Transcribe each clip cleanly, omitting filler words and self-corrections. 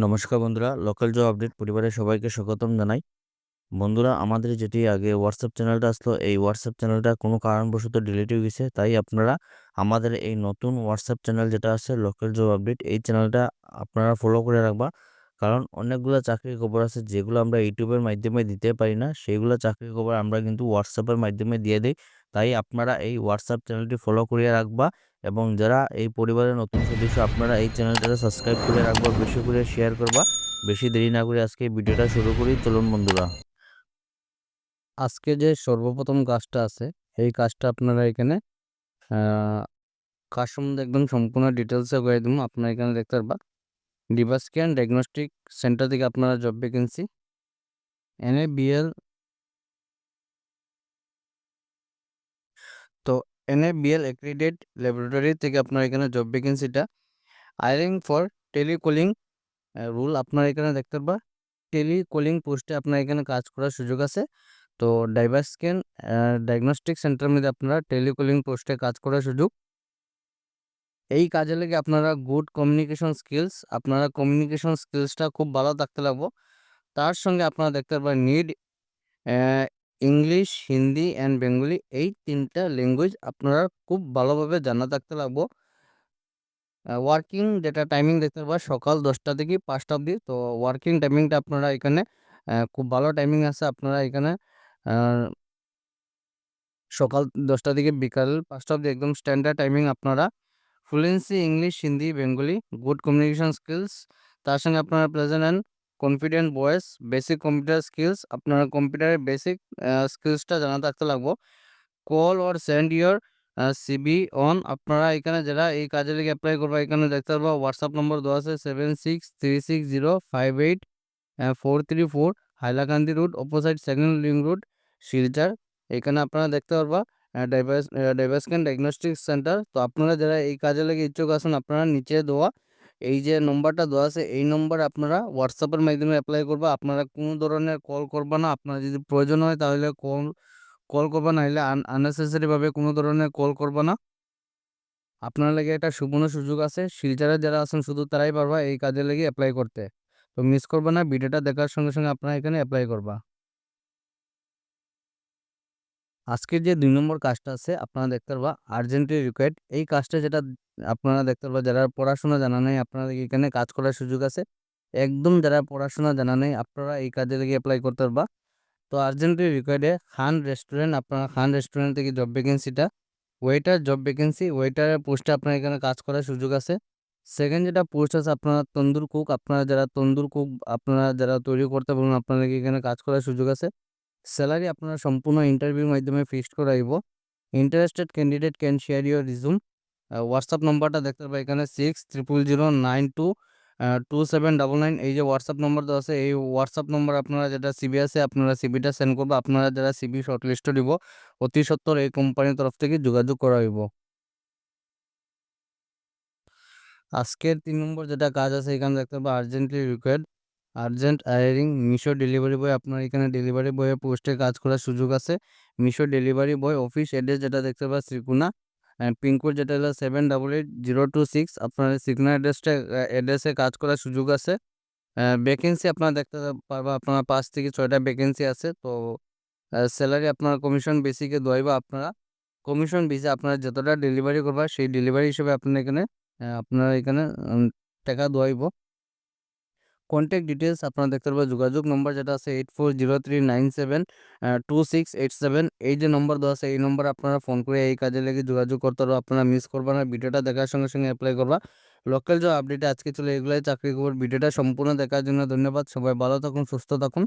নমস্কার বন্ধুরা, local job update পরিবারের সবাইকে স্বাগতম জানাই। বন্ধুরা, আমাদের যেটি আগে হোয়াটসঅ্যাপ চ্যানেলটা আসলো, এই হোয়াটসঅ্যাপ চ্যানেলটা কোনো কারণবশত ডিলিট হয়ে গেছে। তাই আপনারা আমাদের এই নতুন হোয়াটসঅ্যাপ চ্যানেল যেটা আছে লোকাল জব আপডেট, এই চ্যানেলটা আপনারা ফলো করে রাখবা। কারণ অনেকগুলো চাকরির খবর আছে যেগুলো আমরা ইউটিউবের মাধ্যমে দিতে পারি না, সেইগুলো চাকরির খবর আমরা কিন্তু হোয়াটসঅ্যাপের মাধ্যমে দিয়ে দিই। তাই আপনারা এই হোয়াটসঅ্যাপ চ্যানেলটি ফলো করিয়ে রাখবা এবং যারা এই পরিবারের নতুন সদস্য আপনারা এই চ্যানেলটা সাবস্ক্রাইব করে রাখবা, বেশি করে শেয়ার করবা। বেশি দেরি না করে আজকে ভিডিওটা শুরু করি, চলুন বন্ধুরা। আজকে যে সর্বপ্রথম কাজটা আছে, এই কাজটা আপনারা এখানে কাজ সম্বন্ধে একদম সম্পূর্ণ ডিটেলসে করে দেবো। আপনারা এখানে দেখতে পারবা ডিভাস্কিয়ান ডায়াগনস্টিক সেন্টার থেকে আপনারা জব ভ্যাকেন্সি NABL। তো NABL অ্যাক্রিডিটেড ল্যাবরেটরি থেকে আপনারা এখানে জব ভ্যাকেন্সিটা হায়ারিং ফর টেলিকলিং রুল আপনারা এখানে দেখতে পারবা। টেলিকলিং পোস্টে আপনার এখানে কাজ করার সুযোগ আছে। তো ডাইভাসকেন ডায়াগনস্টিক সেন্টারের মধ্যে আপনারা টেলিকলিং পোস্টে কাজ করার সুযোগ। এই কাজে লেগে আপনারা গুড কমিউনিকেশন স্কিলস, আপনারা কমিউনিকেশন স্কিলসটা খুব ভালো থাকতে লাগবো। তার সঙ্গে আপনারা দেখতে পারবেন need English, Hindi and Bengali, এই 3টা ল্যাঙ্গুয়েজ আপনারা খুব ভালোভাবে জানা থাকতে লাগবো। ওয়ার্কিং যেটা টাইমিং দেখতে পারবা সকাল 10টা থেকে 5টা অবধি। তো ওয়ার্কিং টাইমিংটা আপনারা এখানে খুব ভালো টাইমিং আছে। আপনারা এখানে সকাল 10টা থেকে বিকাল 5টা অবধি একদম স্ট্যান্ডার্ড টাইমিং। আপনারা fluency English, Hindi, Bengali, good communication skills, তার সঙ্গে আপনারা present and confident voice, basic computer skills, আপনারা কম্পিউটারের বেসিক স্কিলসটা জানা থাকতে লাগবো। Call or send your CV on. আপনারা এখানে যারা এই কাজে লেগে অ্যাপ্লাই করবা এখানে দেখতে পারবা হোয়াটসঅ্যাপ নম্বর দেওয়া আছে 7636058434, Hailakandi road, opposite second link road, Silchar. এখানে আপনারা দেখতে পারবা ডাইভাসকেন ডায়াগনস্টিক সেন্টার। তো আপনারা যারা এই কাজে লেগে ইচ্ছুক আছেন, আপনারা নিচে দেওয়া এই যে নম্বরটা দেওয়া আছে, এই নম্বরে আপনারা হোয়াটসঅ্যাপের মাধ্যমে অ্যাপ্লাই করবা। আপনারা কোনো ধরনের কল করবা না। আপনারা যদি প্রয়োজন হয় তাহলে কল করবা, না হলে আননেসেসারিভাবে কোনো ধরনের কল করবা না। আপনার লাগে একটা সুবর্ণ সুযোগ আছে। শিলচরে যারা আছেন শুধু তারাই পারবা এই কাজে লেগে অ্যাপ্লাই করতে। তো মিস করবা না, ভিডিওটা দেখার সঙ্গে সঙ্গে আপনারা এখানে অ্যাপ্লাই করবা। আজকের যে 2 নম্বর কাজটা আছে আপনারা দেখতে পারবা আর্জেন্টলি রিকোয়ার্ড। এই কাজটা যেটা আপনারা দেখতে পারবা যারা পড়াশোনা জানা নেই আপনাদের এখানে কাজ করার সুযোগ আছে। একদম যারা পড়াশোনা জানা নেই আপনারা এই কাজে লেগে অ্যাপ্লাই করতে পারবা। তো আর্জেন্টলি রিকোয়ার্ডে খান রেস্টুরেন্ট, আপনারা খান রেস্টুরেন্ট থেকে জব ভ্যাকেন্সিটা ওয়েটার জব ভ্যাকেন্সি, ওয়েটারের পোস্টে আপনার এখানে কাজ করার সুযোগ আছে। সেকেন্ড যেটা পোস্ট আছে আপনারা তন্দুর কুক, আপনারা যারা তন্দুর কুক আপনারা যারা তৈরি করতে পারবেন আপনাদেরকে এখানে কাজ করার সুযোগ আছে। স্যালারি আপনারা সম্পূর্ণ ইন্টারভিউর মাধ্যমে ফিক্সড করাইব। Interested candidate can share your resume. WhatsApp নাম্বারটা দেখতে পাবেন এখানে 6000922799। এই যে হোয়াটসঅ্যাপ নম্বর দেওয়া আছে, এই হোয়াটসঅ্যাপ নম্বর আপনারা যেটা CV আছে আপনারা CVটা সেন্ড করবো। আপনারা যারা CV শর্টলিস্ট দিব অতি সত্বর এই কোম্পানির তরফ থেকে যোগাযোগ করা হইব। আজকের 3 নম্বর যেটা কাজ আছে এখানে দেখতে পাবো urgently required urgent hiring Meesho delivery boy. আপনার এখানে ডেলিভারি বয়ের পোস্টে কাজ করার সুযোগ আছে। Meesho delivery boy, office address যেটা দেখতে পাবেন শ্রীকুনা, পিনকোড যেটা হলো 788026। আপনার শ্রীকুনা অ্যাড্রেসে কাজ করার সুযোগ আছে। ভ্যাকেন্সি আপনারা দেখতে পারবা আপনারা 5 থেকে 6টা ভ্যাকেন্সি আছে। তো স্যালারি আপনার কমিশন বেসিকে দোয়াইবা। আপনারা কমিশন বেসে আপনারা যতটা ডেলিভারি করবা সেই ডেলিভারি হিসেবে আপনারা এখানে টাকা দোয়াইব। কন্ট্যাক্ট ডিটেলস আপনারা দেখতে পারবেন যোগাযোগ নম্বর যেটা আছে 8403972687। এই যে নম্বর দেওয়া আছে এই নম্বরে আপনারা ফোন করে এই কাজে লেগে যোগাযোগ করতে পারবো। আপনারা মিস করবা না, ভিডিওটা দেখার সঙ্গে সঙ্গে অ্যাপ্লাই করবা। লোকাল জব আপডেটে আজকে চলে এগুলাই চাকরি খবর। ভিডিওটা সম্পূর্ণ দেখার জন্য ধন্যবাদ। সবাই ভালো থাকুন, সুস্থ থাকুন।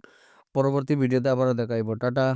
পরবর্তী ভিডিওতে আবারও দেখাইব। টাটা।